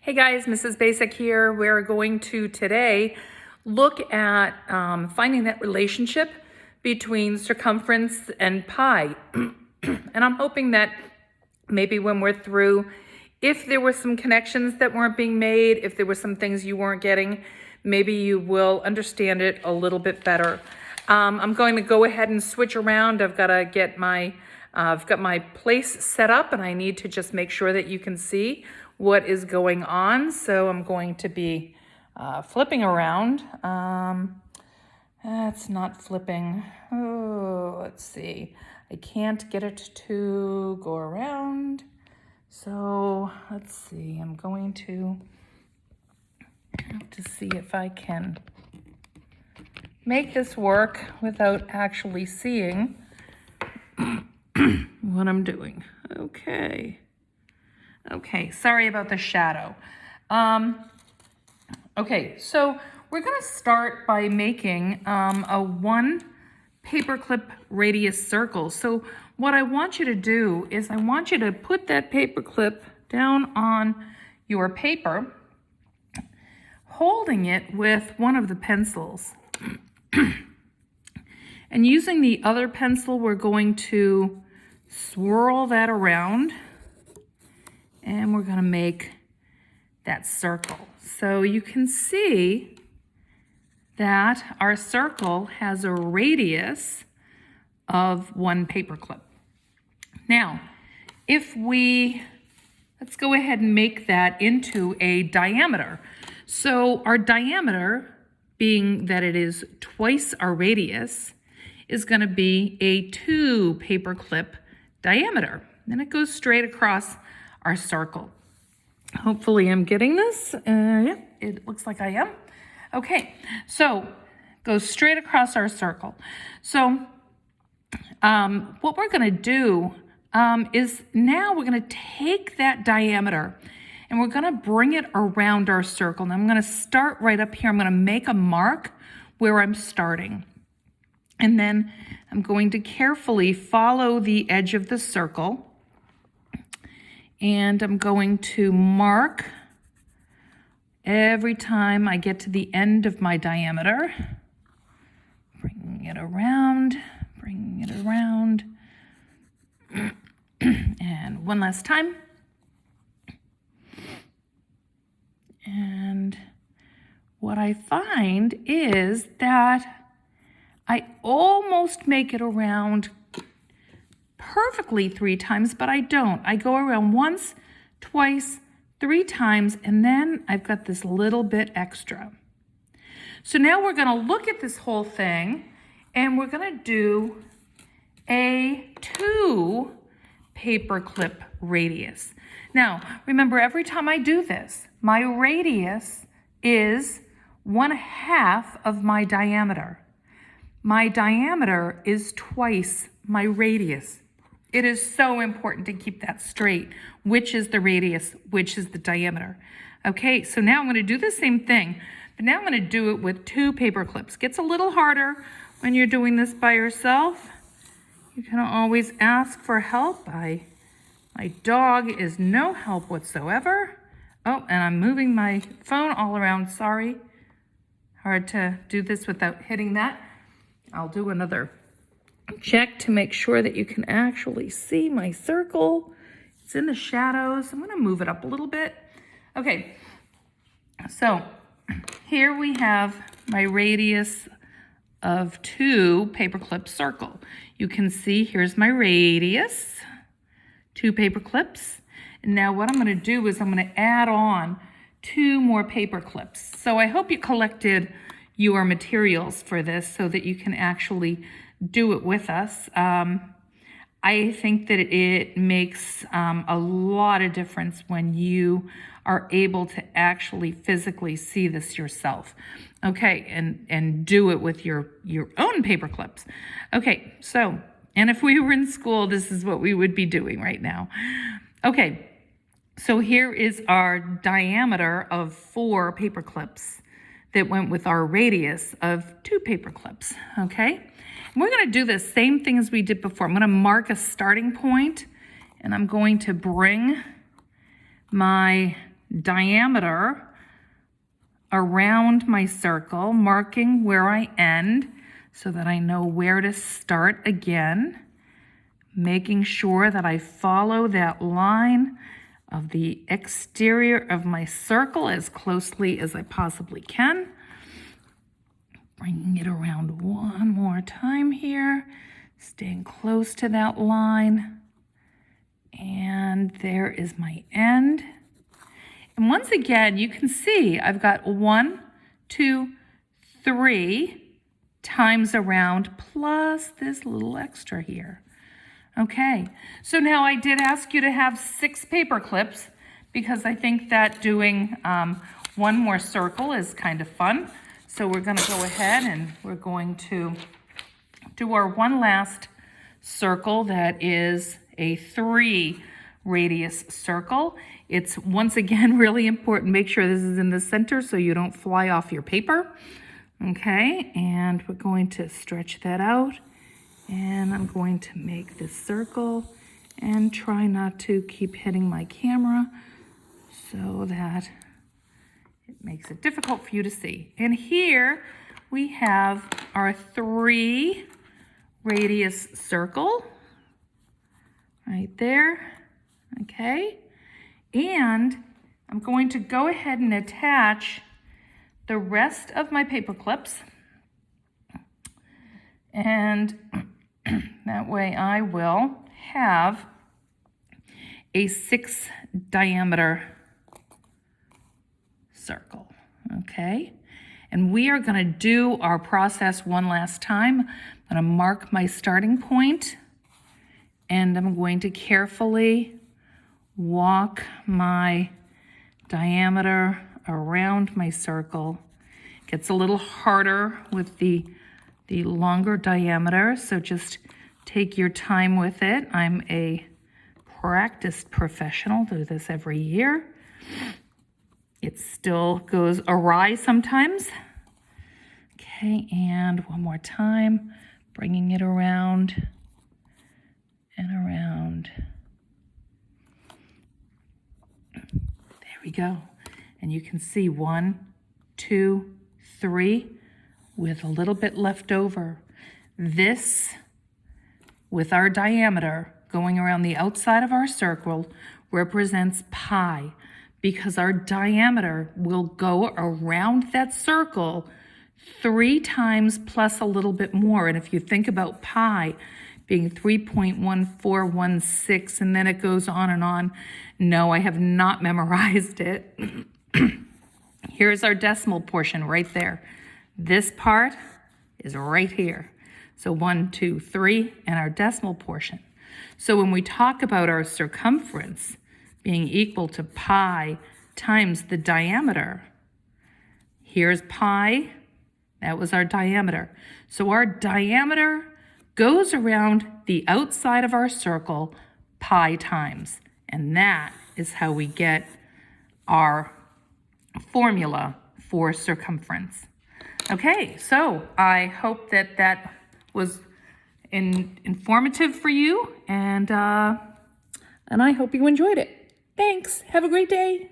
Hey guys, Mrs. Basic here. We're going to today look at finding that relationship between circumference and pi. And I'm hoping that maybe when we're through, if there were some connections that weren't being made, if there were some things you weren't getting, maybe you will understand it a little bit better. I'm going to go ahead and switch around. I've got to get I've got my place set up and I need to just make sure that you can see what is going on. So I'm going to be flipping around. That's not flipping. Oh, let's see. I can't get it to go around. So let's see. I'm going to have to see if I can make this work without actually seeing what I'm doing. Okay, sorry about the shadow. Okay, so we're gonna start by making a 1 paperclip radius circle. So what I want you to do is I want you to put that paperclip down on your paper, holding it with one of the pencils. And using the other pencil, we're going to swirl that around and we're going to make that circle. So you can see that our circle has a radius of 1 paperclip. Now, let's go ahead and make that into a diameter. So our diameter, being that it is twice our radius, is going to be a 2 paperclip diameter. And it goes straight across our circle. Hopefully I'm getting this. Yeah, it looks like I am. Okay, so goes straight across our circle. So what we're going to do is now we're going to take that diameter and we're going to bring it around our circle. And I'm going to start right up here. I'm going to make a mark where I'm starting. And then I'm going to carefully follow the edge of the circle. And I'm going to mark every time I get to the end of my diameter. Bringing it around. And one last time. And what I find is that I almost make it around perfectly 3 times, but I don't. I go around once, twice, 3 times, and then I've got this little bit extra. So now we're going to look at this whole thing, and we're going to do a 2 paperclip radius. Now, remember, every time I do this, my radius is 1/2 of my diameter. My diameter is twice my radius. It is so important to keep that straight. Which is the radius, which is the diameter. Okay, so now I'm going to do the same thing, but now I'm going to do it with 2 paper clips. Gets a little harder when you're doing this by yourself. You can always ask for help. My dog is no help whatsoever. Oh, and I'm moving my phone all around. Sorry. Hard to do this without hitting that. I'll do another check to make sure that you can actually see my circle. It's in the shadows. I'm going to move it up a little bit. Okay, so here we have my radius of 2 paperclip circle. You can see here's my radius, 2 paper clips. And now what I'm going to do is I'm going to add on 2 more paper clips. So I hope you collected your materials for this so that you can actually do it with us. I think that it makes a lot of difference when you are able to actually physically see this yourself. Okay, and do it with your own paper clips. Okay, so, and if we were in school, this is what we would be doing right now. Okay, so here is our diameter of 4 paper clips that went with our radius of 2 paper clips, okay? And we're gonna do the same thing as we did before. I'm gonna mark a starting point and I'm going to bring my diameter around my circle, marking where I end so that I know where to start again, making sure that I follow that line of the exterior of my circle as closely as I possibly can. Bringing it around one more time here, staying close to that line. And there is my end. And once again, you can see I've got 1, 2, 3 times around plus this little extra here. Okay, so now I did ask you to have 6 paper clips because I think that doing one more circle is kind of fun. So we're going to go ahead and we're going to do our one last circle that is a 3 radius circle. It's once again really important. Make sure this is in the center so you don't fly off your paper. Okay, and we're going to stretch that out. And I'm going to make this circle and try not to keep hitting my camera so that it makes it difficult for you to see. And here we have our 3 radius circle right there. Okay, and I'm going to go ahead and attach the rest of my paper clips, and that way I will have a 6 diameter circle. Okay, and we are going to do our process one last time. I'm going to mark my starting point, and I'm going to carefully walk my diameter around my circle. It gets a little harder with the longer diameter, so just take your time with it. I'm a practiced professional, do this every year. It still goes awry sometimes. Okay, and one more time, bringing it around and around. There we go. And you can see 1, 2, 3 with a little bit left over. This, with our diameter going around the outside of our circle, represents pi, because our diameter will go around that circle 3 times plus a little bit more. And if you think about pi being 3.1416, and then it goes on and on. No, I have not memorized it. Here's our decimal portion right there. This part is right here. So 1, 2, 3, and our decimal portion. So when we talk about our circumference being equal to pi times the diameter, here's pi, that was our diameter. So our diameter goes around the outside of our circle pi times, and that is how we get our formula for circumference. Okay, so I hope that that was informative for you, and I hope you enjoyed it. Thanks. Have a great day.